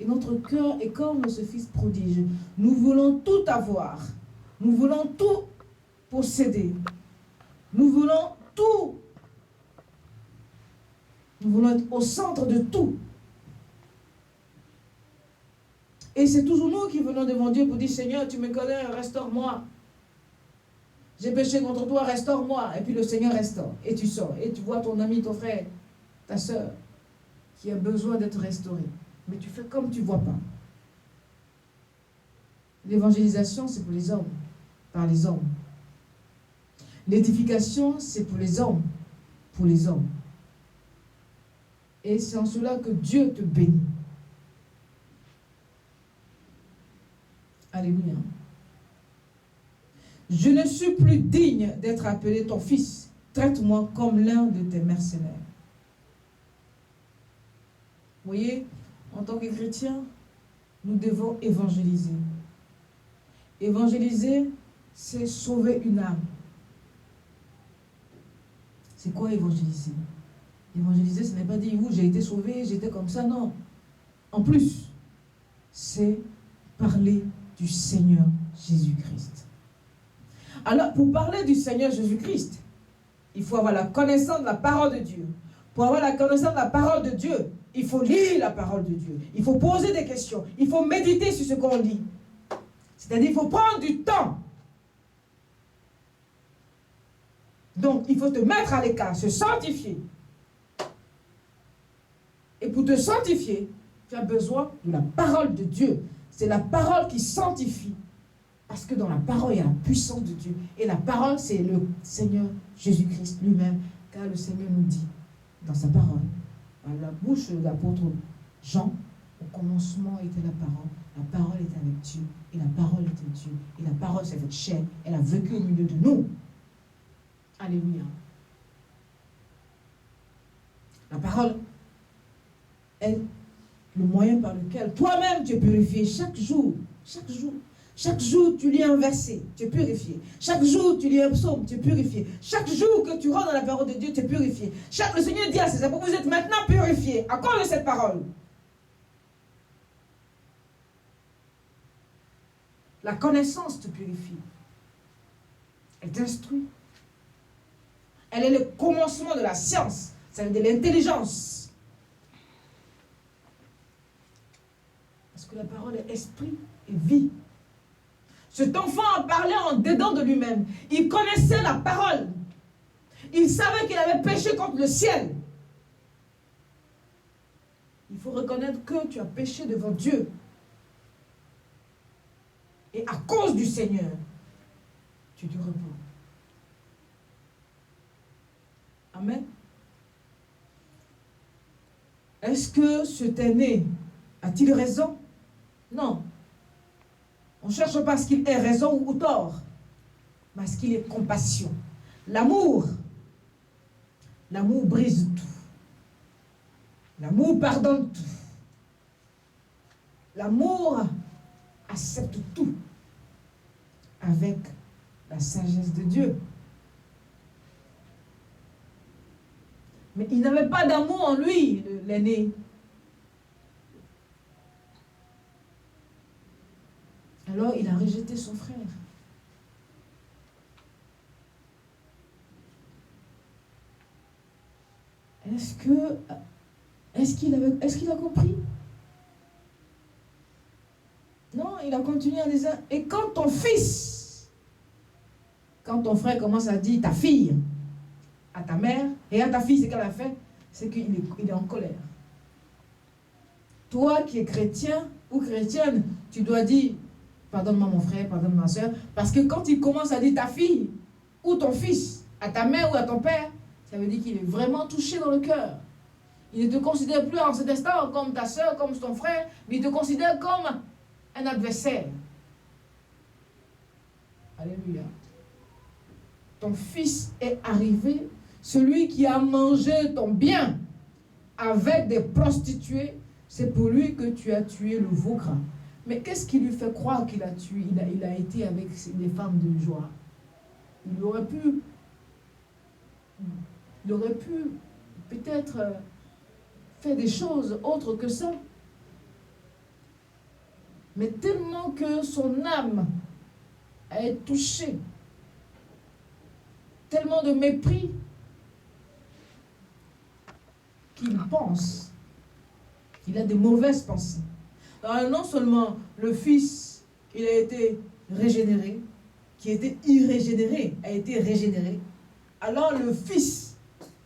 Et notre cœur est comme ce fils prodige. Nous voulons tout avoir. Nous voulons tout posséder. Nous voulons tout. Nous voulons être au centre de tout. Et c'est toujours nous qui venons devant Dieu pour dire, Seigneur, tu me connais, restaure-moi. J'ai péché contre toi, restaure-moi. Et puis le Seigneur restaure. Et tu sors. Et tu vois ton ami, ton frère, ta soeur, qui a besoin d'être restauré. Mais tu fais comme tu ne vois pas. L'évangélisation, c'est pour les hommes, par les hommes. L'édification, c'est pour les hommes, Et c'est en cela que Dieu te bénit. Alléluia. Je ne suis plus digne d'être appelé ton fils. Traite-moi comme l'un de tes mercenaires. Vous voyez, en tant que chrétiens, nous devons évangéliser. Évangéliser, c'est sauver une âme. C'est quoi évangéliser? Évangéliser, ce n'est pas dire, j'ai été sauvé, j'étais comme ça, non. En plus, c'est parler du Seigneur Jésus-Christ. Alors, pour parler du Seigneur Jésus-Christ, il faut avoir la connaissance de la parole de Dieu. Pour avoir la connaissance de la parole de Dieu, il faut lire la parole de Dieu. Il faut poser des questions. Il faut méditer sur ce qu'on lit. C'est-à-dire, il faut prendre du temps. Donc, il faut te mettre à l'écart, se sanctifier. Et pour te sanctifier, tu as besoin de la parole de Dieu. C'est la parole qui sanctifie. Parce que dans la parole, il y a la puissance de Dieu. Et la parole, c'est le Seigneur Jésus-Christ lui-même. Car le Seigneur nous dit dans sa parole, à la bouche de l'apôtre Jean, au commencement était la parole était avec Dieu, et la parole était Dieu, et la parole s'est faite chair, elle a vécu au milieu de nous. Alléluia. La parole est le moyen par lequel toi-même tu es purifié chaque jour. Chaque jour, tu lis un verset, tu es purifié. Chaque jour, tu lis un psaume, tu es purifié. Chaque jour que tu rentres dans la parole de Dieu, tu es purifié. Le Seigneur dit à ses apôtres, vous êtes maintenant purifiés à cause de cette parole. La connaissance te purifie. Elle t'instruit. Elle est le commencement de la science, c'est de l'intelligence. Parce que la parole est esprit et vie. Cet enfant a parlé en dedans de lui-même. Il connaissait la parole. Il savait qu'il avait péché contre le ciel. Il faut reconnaître que tu as péché devant Dieu. Et à cause du Seigneur, tu te repens. Amen. Est-ce que cet aîné a-t-il raison? Non. On ne cherche pas à ce qu'il ait raison ou tort, mais à ce qu'il ait compassion. L'amour brise tout. L'amour pardonne tout. L'amour accepte tout avec la sagesse de Dieu. Mais il n'avait pas d'amour en lui, l'aîné. Alors il a rejeté son frère. Est-ce qu'il a compris? Non, il a continué en disant, et quand ton frère commence à dire ta fille à ta mère et à ta fille, c'est qu'elle a fait, c'est qu'il est en colère. Toi qui es chrétien ou chrétienne, tu dois dire, pardonne-moi mon frère, pardonne-moi ma soeur, parce que quand il commence à dire ta fille ou ton fils à ta mère ou à ton père, ça veut dire qu'il est vraiment touché dans le cœur. Il ne te considère plus en cet instant comme ta soeur, comme ton frère, mais il te considère comme un adversaire. Alléluia. Ton fils est arrivé, celui qui a mangé ton bien avec des prostituées, c'est pour lui que tu as tué le veau gras. Mais qu'est-ce qui lui fait croire qu'il a tué? Il a été avec des femmes de joie. Il aurait pu peut-être faire des choses autres que ça. Mais tellement que son âme a été touchée, tellement de mépris, qu'il pense qu'il a des mauvaises pensées. Alors, non seulement le Fils, il a été régénéré, qui était irrégénéré, a été régénéré. Alors le Fils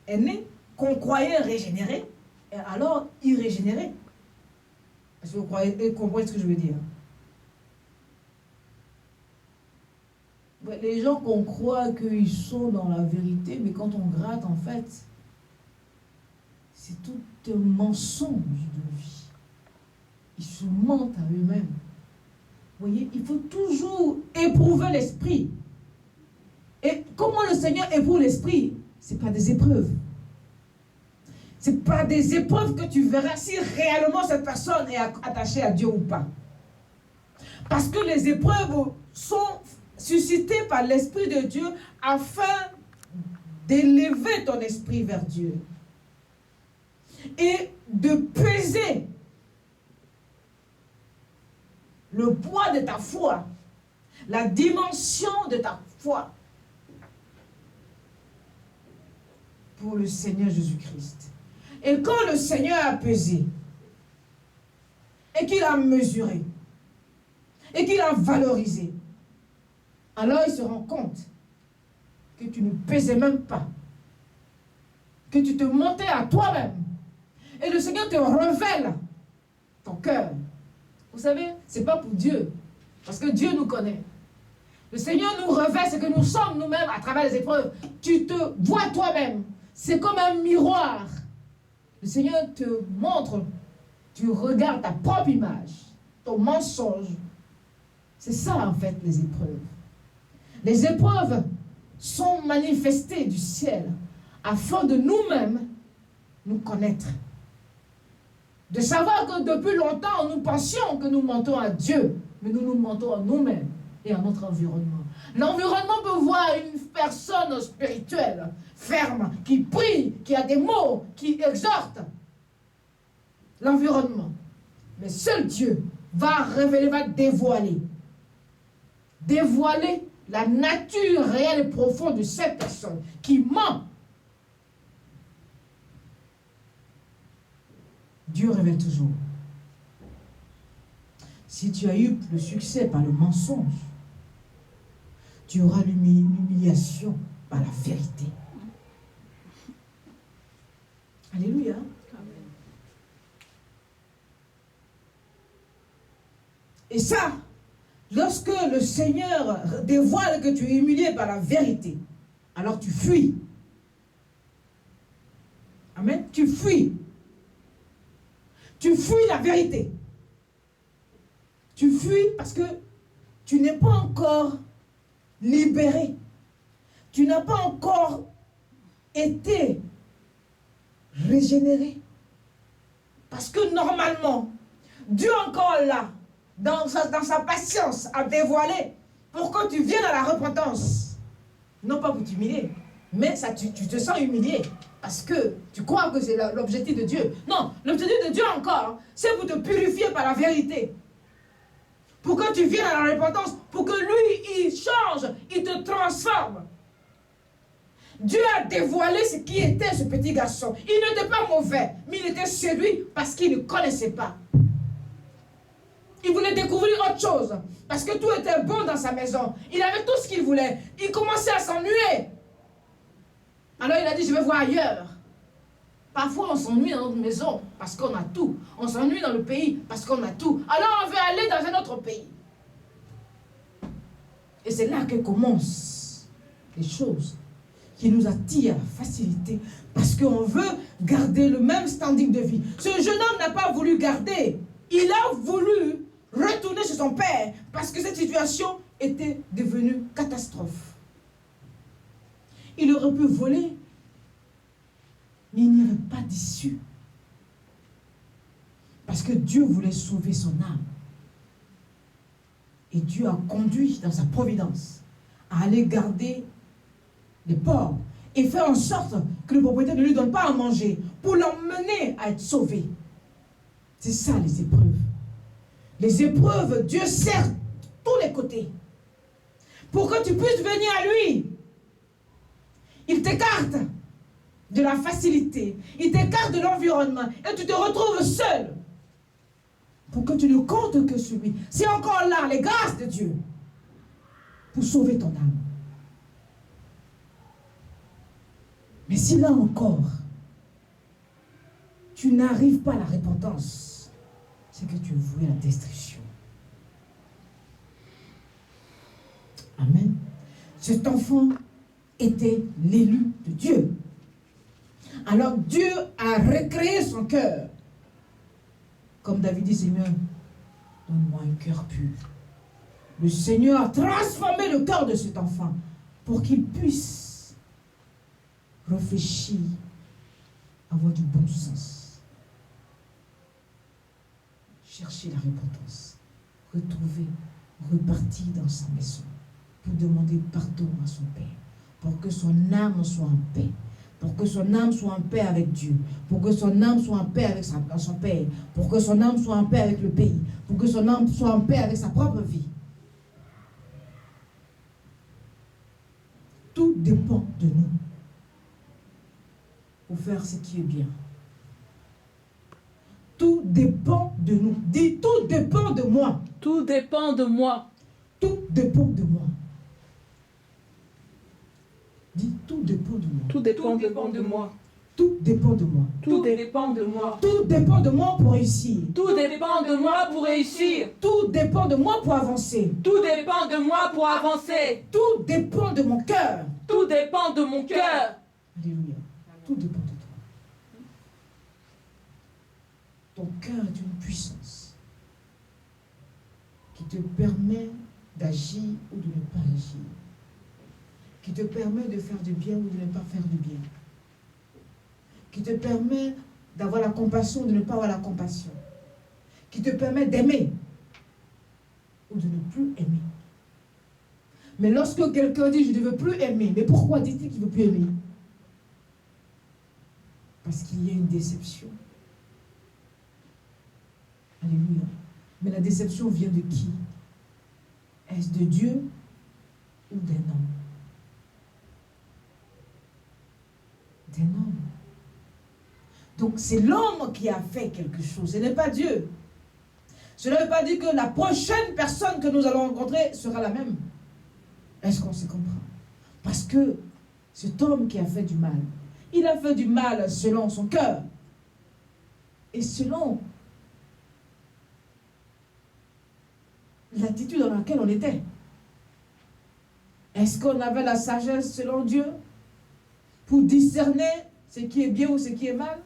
est né, qu'on croyait régénéré, et alors irrégénéré. Est-ce que vous comprenez ce que je veux dire? Les gens qu'on croit qu'ils sont dans la vérité, mais quand on gratte, en fait, c'est tout un mensonge de vie. Ils se mentent à eux-mêmes. Vous voyez, il faut toujours éprouver l'esprit. Et comment le Seigneur éprouve l'esprit? Ce n'est pas des épreuves. Ce n'est pas des épreuves que tu verras si réellement cette personne est attachée à Dieu ou pas. Parce que les épreuves sont suscitées par l'Esprit de Dieu afin d'élever ton esprit vers Dieu. Et de peser le poids de ta foi, la dimension de ta foi pour le Seigneur Jésus-Christ. Et quand le Seigneur a pesé, et qu'il a mesuré, et qu'il a valorisé, alors il se rend compte que tu ne pesais même pas, que tu te mentais à toi-même. Et le Seigneur te révèle ton cœur. Vous savez, ce n'est pas pour Dieu, parce que Dieu nous connaît. Le Seigneur nous révèle ce que nous sommes nous-mêmes à travers les épreuves. Tu te vois toi-même. C'est comme un miroir. Le Seigneur te montre, tu regardes ta propre image, ton mensonge. C'est ça en fait les épreuves. Les épreuves sont manifestées du ciel afin de nous-mêmes nous connaître. De savoir que depuis longtemps, nous pensions que nous mentons à Dieu, mais nous mentons à nous-mêmes et à notre environnement. L'environnement peut voir une personne spirituelle, ferme, qui prie, qui a des mots, qui exhorte. L'environnement. Mais seul Dieu va révéler, va dévoiler. Dévoiler la nature réelle et profonde de cette personne qui ment. Dieu révèle toujours. Si tu as eu le succès par le mensonge, tu auras l'humiliation par la vérité. Alléluia. Et ça, lorsque le Seigneur dévoile que tu es humilié par la vérité, alors tu fuis. Amen. Tu fuis. Tu fuis la vérité. Tu fuis parce que tu n'es pas encore libéré. Tu n'as pas encore été régénéré. Parce que normalement, Dieu encore là, dans sa patience, a dévoilé pour que tu viennes à la repentance. Non pas pour t'humilier, mais ça, tu te sens humilié. Parce que tu crois que c'est l'objectif de Dieu. Non, l'objectif de Dieu encore, c'est pour te purifier par la vérité. Pour que tu viennes à la repentance, pour que lui, il change, il te transforme. Dieu a dévoilé ce qui était ce petit garçon. Il n'était pas mauvais, mais il était séduit parce qu'il ne connaissait pas. Il voulait découvrir autre chose, parce que tout était bon dans sa maison. Il avait tout ce qu'il voulait. Il commençait à s'ennuyer. Alors il a dit, je vais voir ailleurs. Parfois on s'ennuie dans notre maison parce qu'on a tout. On s'ennuie dans le pays parce qu'on a tout. Alors on veut aller dans un autre pays. Et c'est là que commencent les choses qui nous attirent à la facilité. Parce qu'on veut garder le même standing de vie. Ce jeune homme n'a pas voulu garder. Il a voulu retourner chez son père parce que cette situation était devenue catastrophe. Il aurait pu voler, mais il n'y avait pas d'issue. Parce que Dieu voulait sauver son âme. Et Dieu a conduit dans sa providence à aller garder les porcs et faire en sorte que le propriétaire ne lui donne pas à manger pour l'emmener à être sauvé. C'est ça les épreuves. Les épreuves, Dieu sert tous les côtés. Pour que tu puisses venir à lui. Il t'écarte de la facilité. Il t'écarte de l'environnement. Et tu te retrouves seul. Pour que tu ne comptes que sur lui. C'est encore là les grâces de Dieu. Pour sauver ton âme. Mais si là encore, tu n'arrives pas à la repentance, c'est que tu es voué à la destruction. Amen. Cet enfant était l'élu de Dieu. Alors Dieu a recréé son cœur. Comme David dit, Seigneur, donne-moi un cœur pur. Le Seigneur a transformé le cœur de cet enfant pour qu'il puisse réfléchir, avoir du bon sens, chercher la repentance, retrouver, repartir dans sa maison pour demander pardon à son Père, pour que son âme soit en paix, pour que son âme soit en paix avec Dieu, pour que son âme soit en paix avec son Père, pour que son âme soit en paix avec le pays, pour que son âme soit en paix avec sa propre vie. Tout dépend de nous pour faire ce qui est bien. Tout dépend de nous. Dis, tout dépend de moi. Tout dépend de moi. Tout dépend de moi. Dis, tout dépend de moi. Tout dépend de moi. Tout dépend de moi. Tout dépend de moi. Tout dépend de moi pour réussir. Tout dépend de moi pour réussir. Tout dépend de moi pour avancer. Tout dépend de moi pour avancer. Tout dépend de mon cœur. Tout dépend de mon cœur. Alléluia. Tout dépend de toi. Ton cœur est une puissance qui te permet d'agir ou de ne pas agir. Qui te permet de faire du bien ou de ne pas faire du bien. Qui te permet d'avoir la compassion ou de ne pas avoir la compassion. Qui te permet d'aimer ou de ne plus aimer. Mais lorsque quelqu'un dit « je ne veux plus aimer », mais pourquoi dit-il qu'il ne veut plus aimer? Parce qu'il y a une déception. Alléluia. Mais la déception vient de qui? Est-ce de Dieu ou d'un homme? D'un homme. Donc c'est l'homme qui a fait quelque chose, ce n'est pas Dieu. Cela ne veut pas dire que la prochaine personne que nous allons rencontrer sera la même. Est-ce qu'on se comprend? Parce que cet homme qui a fait du mal, il a fait du mal selon son cœur et selon l'attitude dans laquelle on était. Est-ce qu'on avait la sagesse selon Dieu pour discerner ce qui est bien ou ce qui est mal?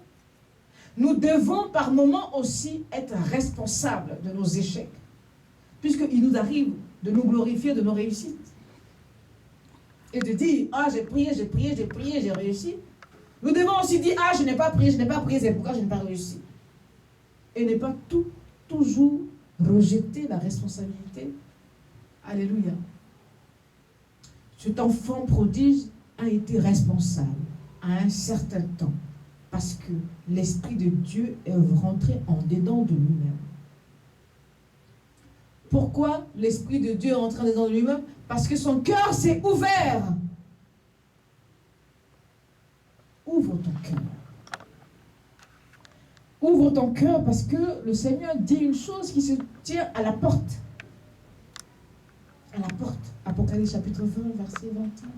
Nous devons par moments aussi être responsables de nos échecs, puisqu'il nous arrive de nous glorifier de nos réussites. Et de dire, ah j'ai prié, j'ai réussi. Nous devons aussi dire, ah je n'ai pas prié, c'est pourquoi je n'ai pas réussi. Et ne pas toujours rejeter la responsabilité. Alléluia. Cet enfant prodige a été responsable à un certain temps parce que l'Esprit de Dieu est rentré en dedans de lui-même. Pourquoi l'Esprit de Dieu est rentré en dedans de lui-même? Parce que son cœur s'est ouvert. Ouvre ton cœur. Ouvre ton cœur parce que le Seigneur dit une chose qui se tient à la porte. À la porte. Apocalypse chapitre 20, verset 21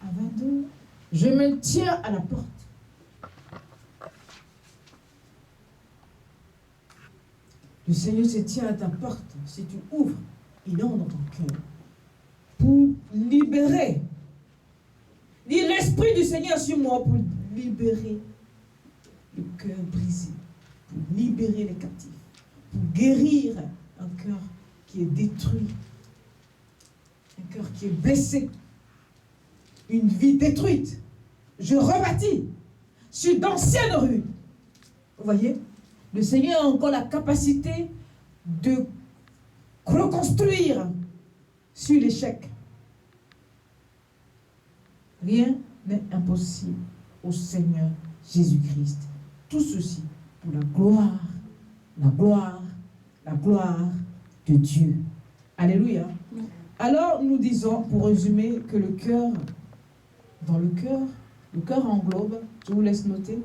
à 22. Je me tiens à la porte. Le Seigneur se tient à ta porte. Si tu ouvres, il entre dans ton cœur pour libérer. Dis l'Esprit du Seigneur sur moi pour libérer le cœur brisé, pour libérer les captifs, pour guérir un cœur qui est détruit, un cœur qui est blessé, une vie détruite. Je rebâtis sur d'anciennes rues. Vous voyez, le Seigneur a encore la capacité de reconstruire sur l'échec. Rien n'est impossible au Seigneur Jésus-Christ. Tout ceci pour la gloire la gloire de Dieu. Alléluia. Alors nous disons, pour résumer, que le cœur, dans le cœur englobe, je vous laisse noter,